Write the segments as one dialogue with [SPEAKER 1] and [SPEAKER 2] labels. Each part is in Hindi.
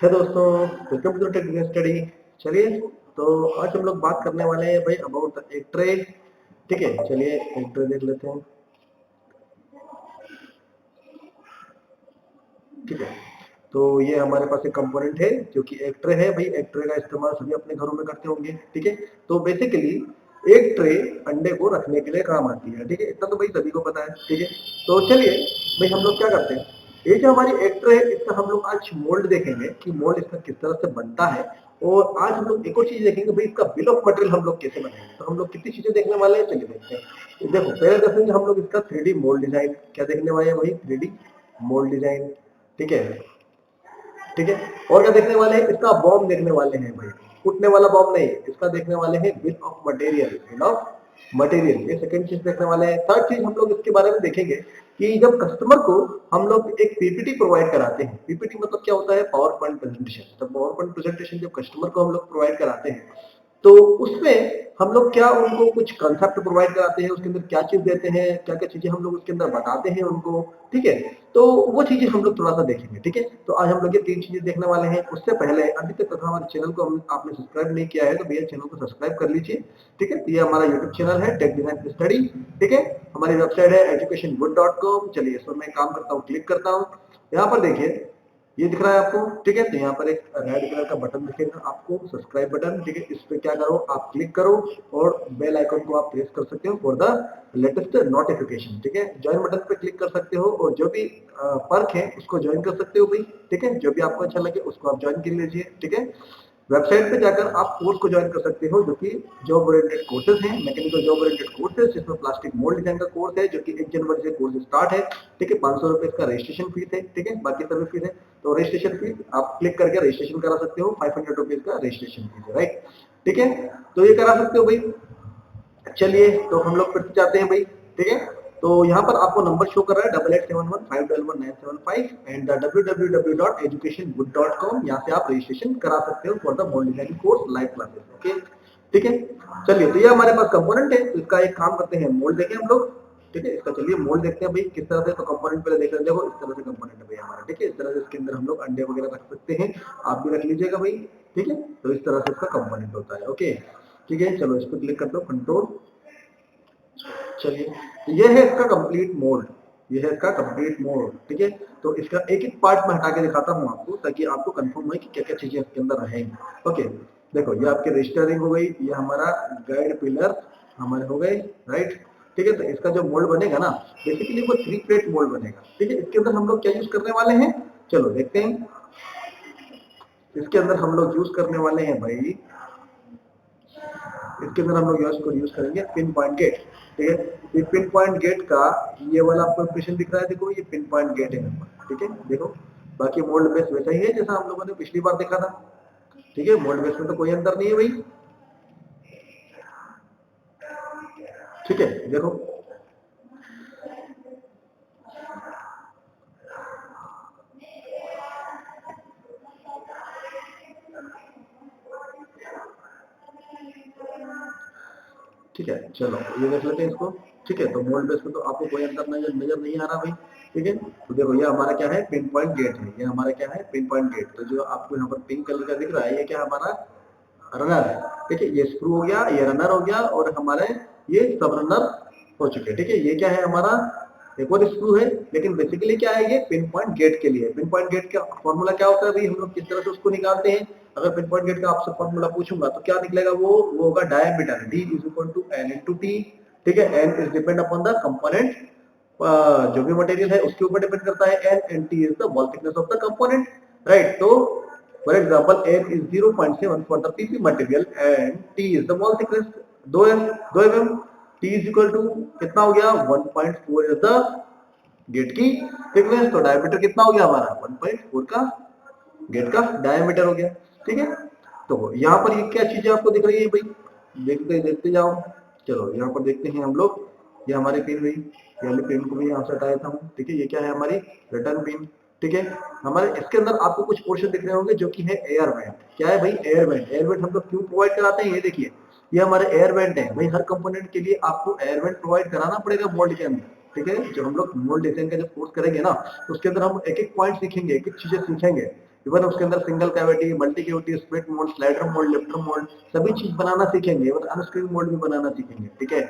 [SPEAKER 1] है दोस्तों, वेलकम टू टेक स्टडी। चलिए, तो आज हम लोग बात करने वाले हैं भाई अबाउट एक ट्रे। ठीक है, चलिए एक ट्रे देख लेते हैं। ठीक है, तो ये हमारे पास एक कंपोनेंट है जो कि एक ट्रे है। भाई एक ट्रे का इस्तेमाल सभी अपने घरों में करते होंगे। ठीक है, तो बेसिकली एक ट्रे अंडे को रखने के लिए काम आती है। ठीक है, इतना तो भाई सभी को पता है। ठीक है, तो चलिए भाई हम लोग क्या करते हैं, ये जो हमारी एक ट्रे है इसका हम लोग आज मोल्ड देखेंगे कि मोल्ड इसका किस तरह से बनता है। और आज हम लोग एक और चीज देखेंगे भाई, इसका बिल ऑफ मटेरियल हम लोग कैसे बनाएंगे। तो हम लोग कितनी चीजें देखने वाले हैं, चलिए देखते हैं। देखो, पहले देखेंगे हम लोग इसका 3D मोल्ड डिजाइन। क्या देखने वाले हैं भाई? 3D mould design. ठीक है, ठीक है। और क्या देखने वाले हैं? इसका बॉम्ब देखने वाले हैं भाई। फूटने वाला बॉम्ब नहीं, इसका देखने वाले हैं bill of material. Bill of material, ये सेकंड चीज देखने वाले हैं। थर्ड चीज हम लोग इसके बारे में देखेंगे कि जब कस्टमर को हम लोग एक पीपीटी प्रोवाइड कराते हैं। पीपीटी मतलब क्या होता है? Power point presentation. तो पावर पॉइंट प्रेजेंटेशन जब कस्टमर को हम लोग प्रोवाइड कराते हैं, तो उसमें हम लोग क्या उनको कुछ कंसेप्ट प्रोवाइड कराते हैं, उसके अंदर क्या चीज देते हैं, क्या क्या चीजें हम लोग उसके अंदर बताते हैं उनको। ठीक है, तो वो चीजें हम लोग थोड़ा सा देखेंगे। ठीक है, तो आज हम लोग ये 3 चीजें देखने वाले हैं। उससे पहले अभी तक तथा हमारे चैनल को आपने सब्सक्राइब नहीं किया है तो भैया चैनल को सब्सक्राइब कर लीजिए। ठीक है, ये हमारा यूट्यूब चैनल है टेक डिजाइन स्टडी। ठीक है, हमारी वेबसाइट है educationgood.com। चलिए इसमें मैं काम करता हूँ, क्लिक करता हूँ। यहाँ पर देखिए, ये दिख रहा है आपको। ठीक है, तो यहाँ पर एक रेड कलर का बटन दिखेगा आपको, सब्सक्राइब बटन। ठीक है, इस पे क्या करो, आप क्लिक करो और बेल आइकन को आप प्रेस कर सकते हो फॉर द लेटेस्ट नोटिफिकेशन। ठीक है, ज्वाइन बटन पे क्लिक कर सकते हो और जो भी पर्क है उसको ज्वाइन कर सकते हो भाई। ठीक है, जो भी आपको अच्छा लगे उसको आप ज्वाइन कर लीजिए। ठीक है, वेबसाइट पे जाकर आप कोर्स को ज्वाइन कर सकते हो, जो कि जॉब ओरिएंटेड कोर्सेज हैं, मैकेनिकल जॉब ओरिएंटेड कोर्सेज, जिसमें प्लास्टिक मोल्ड डिजाइन का कोर्स है जो कि 1 जनवरी से कोर्स स्टार्ट है। ठीक है, 500 रुपए इसका रजिस्ट्रेशन फीस है। ठीक है, बाकी सभी फीस है। तो रजिस्ट्रेशन फीस आप क्लिक करके रजिस्ट्रेशन करा सकते हो, 500 रुपीज का रजिस्ट्रेशन फीस है, राइट। ठीक है, तो ये करा सकते हो भाई। चलिए, तो हम लोग फिर से जाते हैं भाई। ठीक है, तो यहाँ पर आपको नंबर शो कर रहा है 8871151197 एंड www.educationgood.com। यहाँ से आप रजिस्ट्रेशन करा सकते हो for the mould designing course live classes. Okay, ठीक है। चलिए, तो ये हमारे पास कंपोनेंट है, तो इसका एक काम करते हैं, मोल्ड देखें हम लोग। ठीक है, इसका चलिए मोल्ड देखते हैं भाई किस तरह से। तो कंपोनेंट पहले देख लेते हैं। देखो, इस तरह से कंपोनेंट है भाई हमारा। ठीक है, इस तरह से इसके अंदर हम लोग अंडे वगैरह रख सकते हैं। आप भी रख लीजिएगा भाई। ठीक है, तो इस तरह से इसका कंपोनेंट होता है। ओके, ठीक है, चलो इस पर क्लिक करते हो, कंट्रोल। चलिए, तो ये है इसका कंप्लीट मोड। ये है इसका कंप्लीट मोड। ठीक है, तो इसका एक एक पार्ट मैं हटा के दिखाता हूँ आपको, ताकि आपको कंफर्म हो कि क्या क्या चीजें इसके अंदर रहेंगी। ओके, देखो ये आपकी रजिस्टरिंग हो गई, ये हमारा गाइड पिलर हमारे हो गए, राइट। ठीक है, तो इसका जो मोल्ड बनेगा ना, बेसिकली वो 3 प्लेट मोल्ड बनेगा। ठीक है, इसके अंदर हम लोग क्या यूज करने वाले हैं, चलो देखते हैं। इसके अंदर हम लोग यूज करने वाले हैं भाई, इसके अंदर हम लोग यूज करेंगे पिन पॉइंट गेट। ठीक है, ये पिन पॉइंट गेट का ये वाला आपको इक्वेशन दिख रहा है, देखो ये पिन पॉइंट गेट है नंबर। ठीक है, देखो बाकी मोल्ड बेस वैसा ही है जैसा हम लोगों ने पिछली बार देखा था। ठीक है, मोल्ड बेस में तो कोई अंतर नहीं है भाई। ठीक है, देखो, ठीक है, चलो ये देख लेते हैं इसको। ठीक है, तो मोल्ड बेस में तो आपको कोई अंतर नजर नजर नहीं आ रहा भाई। ठीक है, तो देखो ये हमारा क्या है, पिन पॉइंट गेट है। ये हमारा क्या है, पिन पॉइंट गेट। तो जो आपको यहाँ पर पिंक कलर का दिख रहा है, ये क्या हमारा रनर है। ठीक है, ये स्क्रू हो गया, ये रनर हो गया, और हमारे ये सब रनर हो चुके हैं। ठीक है, ये क्या है हमारा, एक और स्क्रू है, लेकिन बेसिकली क्या है, ये पिन पॉइंट गेट के लिए। पिन पॉइंट गेट का फॉर्मूला क्या होता है भाई, हम लोग किस तरह से उसको निकालते हैं। अगर पिन पॉइंट गेट का आपसे फॉर्मूला पूछूंगा तो क्या निकलेगा, वो होगा diameter, D is equal to N into T. ठीक है, N is depend upon the component, जो भी मटेरियल है उसके ऊपर डिपेंड करता है N, and T is the wall thickness of the component, right. तो for example n is 0.7 for the PP material and t is the wall thickness 2 mm। t is equal to कितना हो गया, 1.4 is the गेट की थिकनेस। तो डायमीटर कितना हो गया हमारा, 1.4 का गेट का डायमीटर हो गया। ठीक है, तो यहाँ पर ये क्या चीजें आपको दिख रही है भाई, देखते देखते जाओ। चलो यहाँ पर देखते हैं हम लोग, ये हमारी पिन हुई, ये वाली पिन को भी यहाँ से हटाया था। ठीक है, ये क्या है हमारी रिटर्न पिन। ठीक है, हमारे इसके अंदर आपको कुछ पोर्शन दिख रहे होंगे जो कि है एयर वेंट। क्या है भाई, एयर वेंट। एयर वेंट हम लोग क्यों प्रोवाइड कराते हैं, ये देखिए, ये हमारे एयर वेंट है भाई। हर कंपोनेंट के लिए आपको एयर वेंट प्रोवाइड कराना पड़ेगा मोल्ड के अंदर। ठीक है, जब हम लोग मोल्ड डिजाइन का जब कोर्स करेंगे ना, तो उसके अंदर हम एक एक पॉइंट सीखेंगे, एक एक चीजें सीखेंगे इवन उसके अंदर single cavity, multi cavity, split mould, slider mould, lifter mould, सभी चीज बनाना सीखेंगे और अनस्क्रीन मोल्ड भी बनाना सीखेंगे। ठीक है,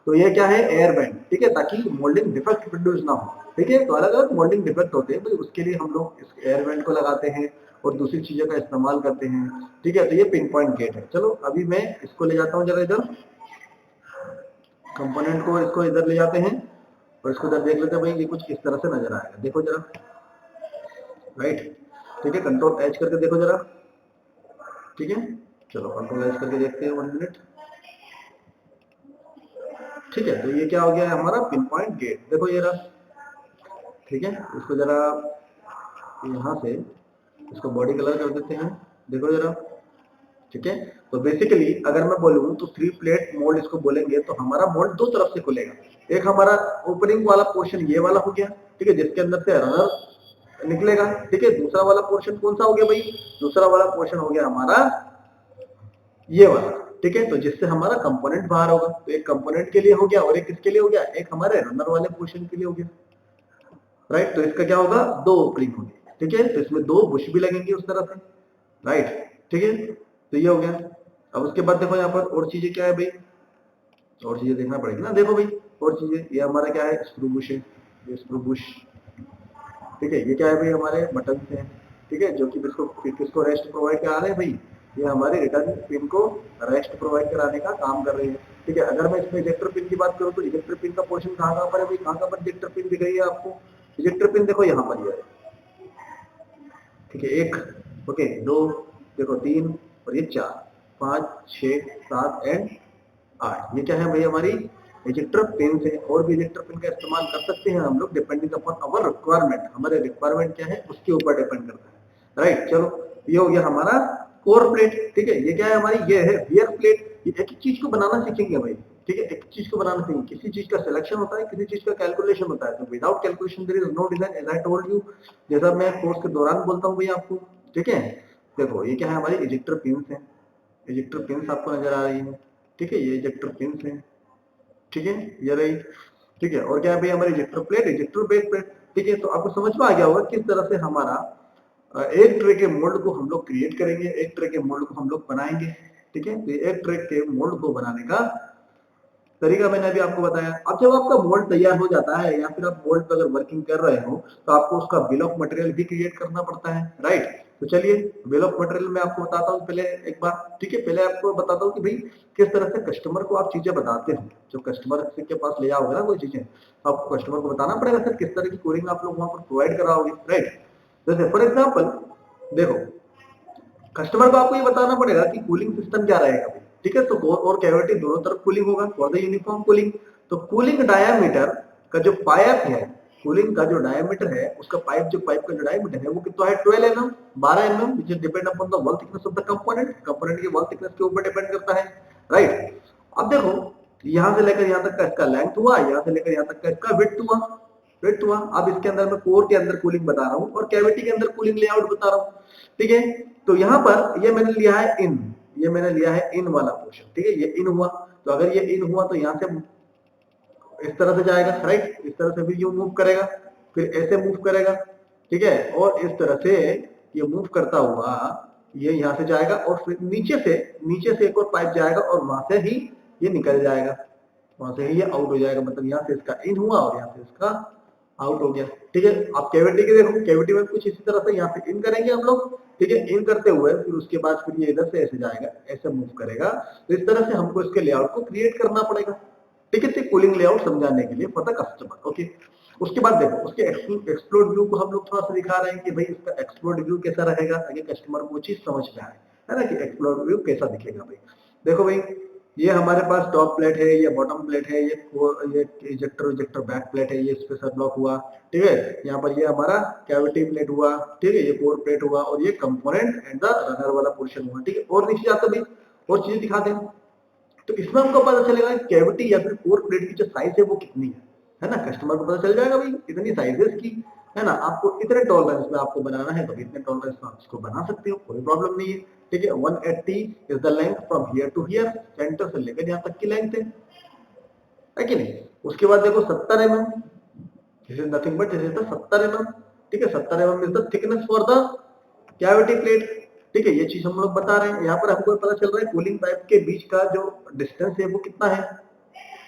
[SPEAKER 1] तो ये क्या है, एयर बैंड। ठीक है, ताकि मोल्डिंग डिफेक्ट प्रोड्यूस ना हो। ठीक है, तो अलग अलग मोल्डिंग डिफेक्ट होते हैं, तो उसके लिए हम लोग इस एयर बैंड को लगाते हैं और दूसरी चीजों का इस्तेमाल करते हैं। ठीक है, तो ये पिन पॉइंट गेट है। चलो अभी मैं इसको ले जाता हूँ जरा इधर, कंपोनेंट को इसको इधर ले जाते हैं और इसको इधर देख लेते हैं भाई, ये कुछ इस तरह से नजर आएगा। देखो जरा, राइट। ठीक है, कंट्रोल एच करके देखो जरा। ठीक है, चलो कंट्रोल एच करके देखते हैं, 1 मिनट। ठीक है, तो ये क्या हो गया है हमारा पिन पॉइंट गेट। देखो ये रहा। ठीक है, इसको जरा यहाँ से इसको बॉडी कलर कर देते हैं। देखो जरा। ठीक है, तो बेसिकली अगर मैं बोलूँ तो 3 प्लेट मोल्ड इसको बोलेंगे, तो हमारा मोल्ड दो तरफ से खुलेगा। एक हमारा ओपनिंग वाला पोर्शन ये वाला हो गया, ठीक है, जिसके अंदर से रनर निकलेगा। ठीक है, दूसरा वाला पोर्शन कौन सा हो गया भाई, दूसरा वाला पोर्शन हो गया हमारा ये वाला। ठीक है, तो जिससे हमारा कंपोनेंट बाहर होगा। तो एक कंपोनेंट के लिए हो गया और एक किसके लिए हो गया, एक हमारे रनर वाले पोर्शन के लिए हो गया। राइट, तो इसका क्या होगा, दो ओपनिंग होगी। ठीक है, तो इसमें दो बुश भी लगेंगे उस तरह से। राइट, ठीक है, तो ये हो गया। अब उसके बाद देखो यहाँ पर और चीजें क्या है भाई, और चीजें देखना पड़ेगी ना। देखो भाई और चीजें, ये हमारा क्या है, स्क्रू बुश है, ये स्क्रू बुश। ठीक है, ये क्या है भाई, हमारे बटन हैं। ठीक है, जो कि किसको रेस्ट प्रोवाइड करा रहे हैं भाई, ये हमारे रिटर्न पिन को रेस्ट प्रोवाइड कराने का काम कर रही है। ठीक है, अगर मैं इसमें इजेक्टर पिन की बात करूँ तो इजेक्टर पिन का पोर्शन कहाँ पर है भाई, कहाँ पर इजेक्टर पिन दिख रही है आपको, इजेक्टर पिन देखो यहाँ पर ही है। ठीक है, एक, ओके, दो, देखो तीन, और ये चार, 5, 6, 7 एंड 8। ये क्या है भाई, हमारी इजेक्टर पिन है। और भी इजेक्टर पिन का इस्तेमाल कर सकते हैं हम लोग, डिपेंडिंग अपॉन अवर रिक्वायरमेंट। हमारे रिक्वायरमेंट क्या है उसके ऊपर डिपेंड करता है। राइट, चलो ये हो गया हमारा कोर प्लेट। ठीक है, ये क्या है हमारी, ये है वियर प्लेट। ये एक चीज को बनाना सीखेंगे भाई। ठीक है, एक चीज को बनाना सीखेंगे, किसी चीज का सिलेक्शन होता है, किसी चीज का कैलकुलेशन होता है। तो without calculation there is no design, as I told you, जैसा मैं कोर्स के दौरान बोलता हूँ भैया आपको। ठीक है, देखो ये क्या है, हमारी इजेक्टर पिन है। इजेक्टर पिन आपको नजर आ रही है। ठीक है, ये इजेक्टर पिन है। ठीक है, ये रही। ठीक है, और क्या है भाई, हमारी ejector plate, ejector back plate. ठीक है, तो आपको समझ में आ गया होगा किस तरह से हमारा एक ट्रे के मोल्ड को हम लोग क्रिएट करेंगे, एक ट्रे के मोल्ड को हम लोग बनाएंगे। ठीक है, तो एक ट्रे के मोल्ड को बनाने का तरीका मैंने अभी आपको बताया। अब जब आपका मोल्ड तैयार हो जाता है या फिर आप मोल्ड पर अगर वर्किंग कर रहे हो, तो आपको उसका बिल ऑफ मटेरियल भी क्रिएट करना पड़ता है। राइट, तो चलिए बिल ऑफ मटेरियल मैं आपको बताता हूँ पहले एक बार। ठीक है, पहले आपको बताता हूँ कि भाई किस तरह से कस्टमर को आप चीजें बताते हो। जो कस्टमर के पास ले आओगे ना कोई चीजें, तो आपको कस्टमर को बताना पड़ेगा सर किस तरह की कूलिंग आप लोग वहां पर प्रोवाइड कराओगे। राइट, जैसे फॉर एग्जाम्पल देखो, कस्टमर को आपको ये बताना पड़ेगा कि कूलिंग सिस्टम क्या रहेगा। ठीक है, तो कोर और कैविटी दोनों तरफ कूलिंग होगा फॉर द यूनिफॉर्म कूलिंग। तो कूलिंग डायामीटर का जो पाइप है, कूलिंग का जो डायामीटर है उसका पाइप, जो पाइप का जो डायामीटर है वो कितना है, 12 mm, 12 mm, which is depend upon the wall thickness of the component. Component की वॉल थिकनेस के ऊपर डिपेंड करता है। राइट, अब देखो यहां से लेकर यहां तक का इसका लेंथ हुआ, यहां से लेकर यहां तक का इसका विड्थ हुआ, विड्थ हुआ। अब इसके अंदर मैं कोर के अंदर कूलिंग बता रहा हूँ और कैविटी के अंदर कूलिंग लेआउट बता रहा हूँ। ठीक है, तो यहां पर ये मैंने लिया है इन, ये मैंने लिया है इन वाला पोर्शन। ठीक है, ये इन हुआ, तो अगर ये इन हुआ तो यहां से इस तरह से जाएगा। राइट, इस तरह से भी यू मूव करेगा, फिर ऐसे मूव करेगा। ठीक है, और इस तरह से ये मूव करता हुआ ये यहां से जाएगा और फिर नीचे से एक और पाइप जाएगा और वहां से ही ये निकल जाएगा, वहां से ही ये आउट हो जाएगा। मतलब यहाँ से इसका इन हुआ और यहाँ से इसका आउट हो गया। ठीक है, आप कैविटी के देखो, कैविटी में कुछ इसी तरह से यहाँ से इन करेंगे हम लोग। ठीक है, इन करते हुए फिर उसके बाद फिर ये इधर से ऐसे जाएगा, ऐसे मूव करेगा। तो इस तरह से हमको इसके लेआउट को क्रिएट करना पड़ेगा। ठीक है, कूलिंग लेआउट समझाने के लिए फॉर द कस्टमर। ओके, उसके बाद देखो उसके एक्सप्लोड व्यू को हम लोग थोड़ा सा दिखा रहे हैं कि भाई इसका एक्सप्लोड व्यू कैसा रहेगा, ताकि कस्टमर को वो चीज समझ में आए, है ना, कि एक्सप्लोड व्यू कैसा दिखेगा भाई। देखो भाई, ये हमारे पास टॉप प्लेट है, ये बॉटम प्लेट है, ये इजेक्टर बैक प्लेट है, ये स्पेसर ब्लॉक हुआ। ठीक है, यहाँ पर ये हमारा कैविटी प्लेट हुआ। ठीक है, ये कोर प्लेट हुआ और ये कंपोनेंट एंड द रनर वाला पोर्शन हुआ। ठीक है, और नीचे जाते भी और चीजें दिखाते हैं, तो इसमें हमको पता चलेगा कैविटी या फिर कोर प्लेट की जो साइज है वो कितनी है ना। कस्टमर को पता चल जाएगा भाई इतनी साइज है इसकी, है ना। आपको इतने टॉलरेंस में आपको बनाना है तो इतने टॉलरेंस में आप इसको बना सकते हो, कोई प्रॉब्लम नहीं है। ठीक है, 180 is the length from here to here, centre से लेकर यहाँ तक की लेंथ है कि नहीं। उसके बाद देखो 70 mm, this is nothing but this is the 70 mm। ठीक है, 70 mm is the thickness for the cavity plate, ठीक है, ये चीज हम लोग बता रहे हैं। यहाँ पर हमको पता चल रहा है कूलिंग पाइप के बीच का जो डिस्टेंस है वो कितना है,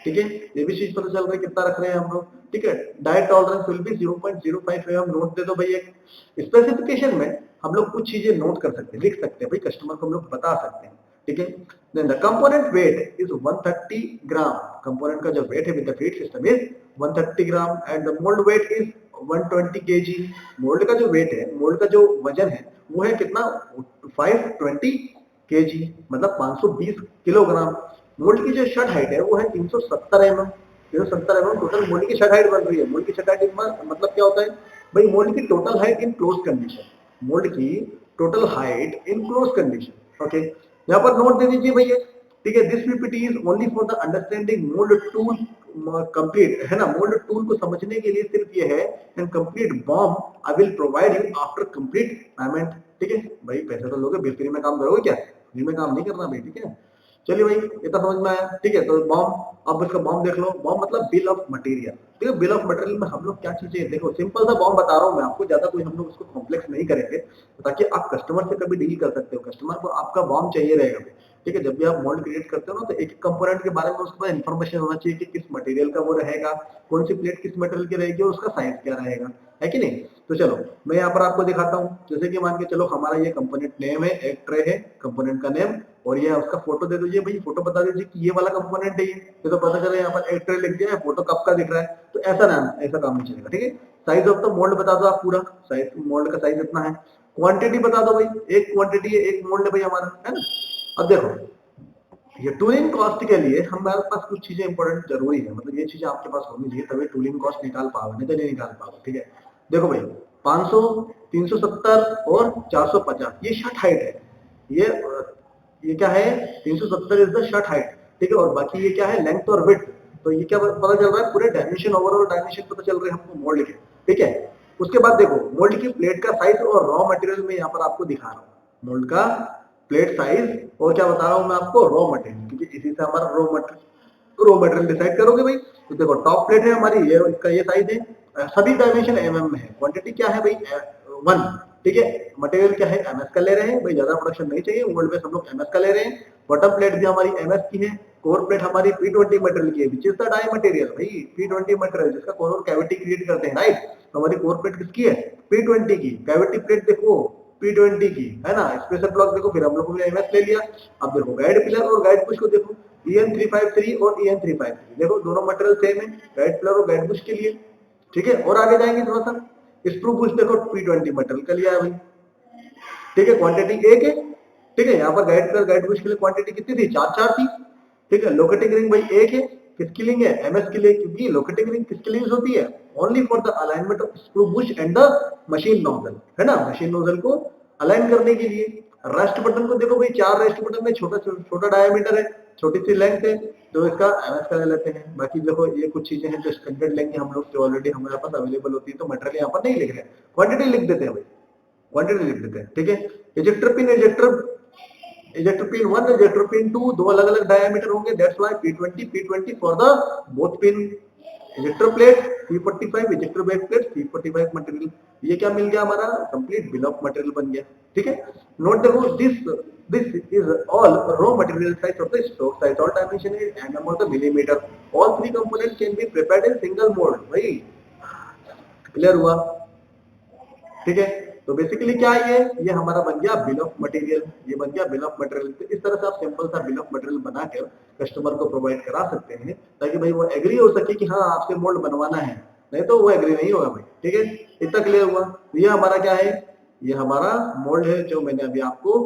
[SPEAKER 1] ठीक है, ये भी चीज पता चल रहा है कितना रख रहे हैं हम लोग, ठीक है। Direct tolerance will be 0.05 mm, note दे दो भाई। एक स्पेसिफिकेशन में हम लोग कुछ चीजें नोट कर सकते हैं, लिख सकते हैं भाई, कस्टमर को हम लोग बता सकते हैं, ठीक है। Then the component weight is 130 gram, component का जो वेट है with the feed system is 130 gram and the mould weight is 120 kg। Mould का जो वेट है, मोल्ड का जो वजन है वो है कितना, 520 kg, मतलब 520 किलोग्राम। मोल्ड की जो शट हाइट है वो है 370 mm, 370 mm टोटल मोल्ड की शट हाइट बन रही है। मोल्ड की शट हाइट मतलब क्या होता है भाई, मोल्ड की total height in close condition, mould की total height in close condition, okay. यहाँ पर नोट दे दीजिए भैया, ठीक है। This PPT is only for the understanding mould tool complete, है ना, मोल्ड टूल को समझने के लिए सिर्फ ये है, and complete bomb I will provide you after complete payment, ठीक है भाई। पैसे तो लोगे, बिल फ्री में काम करोगे क्या, फ्री में काम नहीं करना भाई, ठीक है। चलिए भाई ये तो समझ में आया, ठीक है। तो बॉम्ब, अब इसका बॉम्ब देख लो, बॉम्ब मतलब बिल ऑफ मटेरियल, ठीक है। बिल ऑफ मटेरियल में हम लोग क्या चीजें, देखो सिंपल सा बॉम्ब बता रहा हूँ मैं आपको, ज्यादा कोई हम लोग उसको कॉम्प्लेक्स नहीं करेंगे, ताकि आप कस्टमर से कभी डील कर सकते हो, कस्टमर को आपका बॉम्ब चाहिए रहेगा, ठीक है। जब भी आप मोल्ड क्रिएट करते हो ना, तो एक कंपोनेंट के बारे में उसके पास इन्फॉर्मेशन होना चाहिए कि किस मटेरियल का वो रहेगा, कौन सी प्लेट किस मटेरियल की रहेगी और उसका साइज क्या रहेगा, है कि नहीं। तो चलो मैं यहाँ पर आपको दिखाता हूँ, जैसे कि मान के चलो हमारा ये कंपोनेंट नेम है, एक ट्रे है कंपोनेंट का नेम, और ये उसका फोटो दे दीजिए भाई, फोटो बता दीजिए कि ये वाला कंपोनेंट है, ये तो पता चले यहाँ पर एक ट्रे लिख दिया है, फोटो कब का दिख रहा है, तो ऐसा नाम, ऐसा काम नहीं चलेगा, ठीक है। साइज ऑफ द मोल्ड बता दो आप, पूरा साइज, मोल्ड का साइज इतना है। क्वांटिटी बता दो भाई, एक क्वांटिटी है, एक मोल्ड है भाई हमारा, है ना। अब देखो ये टूलिंग कॉस्ट के लिए हमारे पास कुछ चीजें इंपॉर्टेंट जरूरी है, मतलब ये चीजें आपके पास होनी चाहिए, तभी टूलिंग कॉस्ट निकाल पाओगे, नहीं तो नहीं निकाल पाओगे, ठीक है। देखो भाई 500, 370 और 450 ये शर्ट हाइट है, ये क्या है, 370 इज द शर्ट हाइट, ठीक है। और बाकी ये क्या है, लेंथ और विड्थ। तो ये क्या पता चल रहा है, पूरे डायमेंशन, ओवरऑल डायमेंशन पता चल रहे हैं हमको मोल्ड के, ठीक है। उसके बाद देखो मोल्ड की प्लेट का साइज और रॉ मटेरियल में यहाँ पर आपको दिखा रहा हूँ, मोल्ड का प्लेट साइज और क्या बता रहा हूँ मैं आपको, रॉ मटेरियल, क्योंकि इसी से हमारा रॉ मटेरियल डिसाइड करोगे भाई। तो देखो टॉप प्लेट है हमारी, ये इसका ये साइज है, सभी डायमेंशन एमएम में है, क्वांटिटी क्या है भाई 1, ठीक है। मटेरियल क्या है, एमएस का ले रहे हैं भाई, ज्यादा प्रोडक्शन नहीं चाहिए, वर्ल्ड में हम लोग एमएस का ले रहे हैं। बॉटम प्लेट भी हमारी एमएस की है, कोर प्लेट हमारी P20 मटेरियल की है, which is the die material भाई, P20 मटेरियल जिसका कोर और कैविटी क्रिएट करते हैं, राइट। तो हमारी कोर प्लेट किसकी है, P20 की। कैविटी प्लेट देखो P20 की, है ना। स्पेशल ब्लॉक देखो, फिर हम लोगों ने एमएस ले लिया। अब देखो गाइड पिलर और गाइड पुश को देखो, EN353 और EN353, देखो दोनों मटेरियल सेम है, गाइड पिलर और गाइड पुश के लिए, ठीक है। और आगे जाएंगे थोड़ा सा, स्क्रू पुश देखो P20 मटेरियल का लिया है भाई, ठीक है। क्वांटिटी एक है, ठीक है। यहाँ पर गाइड पिलर गाइड पुश के लिए क्वांटिटी कितनी थी, 4 थी, ठीक है। लोकेटिंग रिंग भाई एक है, किसकी लिंग है, एमएस के लिए, क्योंकि लोकेटिंग रिंग किसके लिए यूज होती है, only for the alignment of screw Bush and the machine nozzle, है ना, मशीन नोजल को अलाइन करने के लिए। रेस्ट बटन को देखो भाई, 4 रेस्ट बटन में, छोटा छोटा डायमीटर है, छोटी सी लेंथ है, तो इसका एमएस का ले लेते हैं। बाकी देखो ये कुछ चीजें हैं जो स्टैंडर्ड लेंगे हम लोग, जो ऑलरेडी हमारे पास अवेलेबल होती है, तो मटेरियल यहाँ पर नहीं लिख रहे, क्वांटिटी लिख देते हैं भाई, क्वांटिटी लिख देते हैं, ठीक है। Ejector pin, ejector pin 1, ejector pin 2, दो अलग अलग डायमीटर होंगे, that's why P20 for the both pin. Ejector plate P45, ejector back plate P45 material, ये क्या मिल गया हमारा, कंप्लीट बिल ऑफ मटेरियल बन गया, ठीक है। नोट देखो this is all raw material size of the stock size, all dimension is MM और the millimetre, all 3 component can be prepared in single mould, भाई क्लियर हुआ, ठीक है। तो बेसिकली क्या है, ये हमारा बन गया बिल ऑफ मटेरियल, ये बन गया बिल ऑफ मटेरियल। तो इस तरह से आप सिंपल सा बिल ऑफ मटेरियल बनाकर कस्टमर को प्रोवाइड करा सकते हैं, ताकि भाई वो एग्री हो सके कि हाँ आपसे मोल्ड बनवाना है, नहीं तो वो एग्री नहीं होगा भाई, ठीक है। इतना क्लियर हुआ। ये हमारा क्या है, ये हमारा मोल्ड है जो मैंने अभी आपको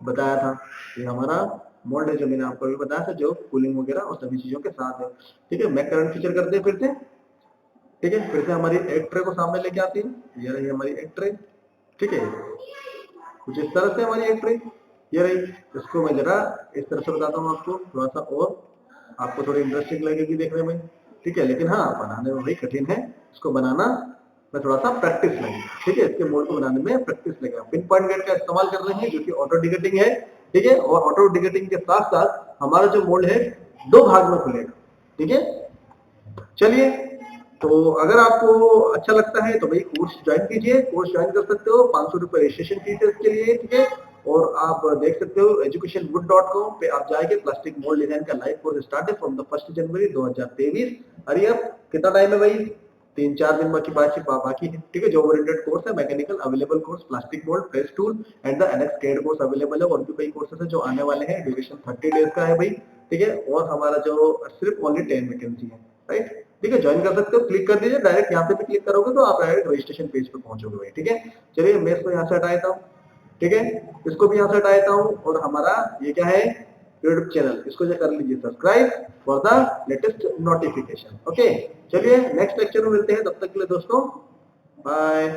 [SPEAKER 1] बताया था, ये हमारा मोल्ड है जो मैंने आपको अभी बताया था, जो कूलिंग वगैरह और सभी चीजों के साथ है, ठीक है। मैं करंट फीचर करते हैं फिर से, ठीक है। फिर से हमारी एक ट्रे को सामने लेके आती है, ये रही हमारी एक ट्रे, ठीक है। कुछ इस तरह से हमारी एक ट्रे ये रही। इसको मैं जरा इस तरह से बताता हूँ आपको, थोड़ा सा और आपको थोड़ी इंटरेस्टिंग लगेगी देखने में, ठीक है। लेकिन हाँ बनाने में भाई कठिन है, इसको बनाना में थोड़ा सा प्रैक्टिस लगेगा, ठीक है। इसके मोड को बनाने में प्रैक्टिस लगेगा। पिन पॉइंट गेट का इस्तेमाल कर रहे हैं जो कि ऑटो डिकेटिंग है, ठीक है। और ऑटो डिकेटिंग के साथ साथ हमारा जो मोल्ड है 2 भाग में खुलेगा, ठीक है। चलिए तो अगर आपको अच्छा लगता है तो भाई कोर्स ज्वाइन कीजिए, कोर्स ज्वाइन कर सकते हो, 500 रुपए रजिस्ट्रेशन फीस है इसके लिए, ठीक है। और आप देख सकते हो educationwood.com पे आप जाके प्लास्टिक मोल्ड डिजाइन का लाइव कोर्स स्टार्ट है फ्रॉम द 1 जनवरी 2023। अरे अब कितना टाइम है भाई, 3-4 दिन बाकी बाकी है, ठीक है। जॉब ओरिएंटेड कोर्स है, mechanical available course, plastic mould, press tool and the NX CAD course available है। और भी कई कोर्सेस है जो आने वाले हैं, ड्यूरेशन 30 डेज का है भाई, ठीक है। और हमारा जो सिर्फ ओनली 10 वैकेंसी है, राइट, ठीक है। ज्वाइन कर सकते हो, क्लिक कर दीजिए, डायरेक्ट यहाँ पे भी क्लिक करोगे तो आप डायरेक्ट रजिस्ट्रेशन पेज पे पहुंचोगे भाई, ठीक है। चलिए मैं इसको यहाँ से हटा देता हूँ, ठीक है। इसको भी यहाँ से हटा देता हूँ, और हमारा ये क्या है, यूट्यूब चैनल, इसको जो कर लीजिए subscribe for the latest notification. Okay, चलिए नेक्स्ट लेक्चर में मिलते हैं, तब तक के लिए दोस्तों बाय।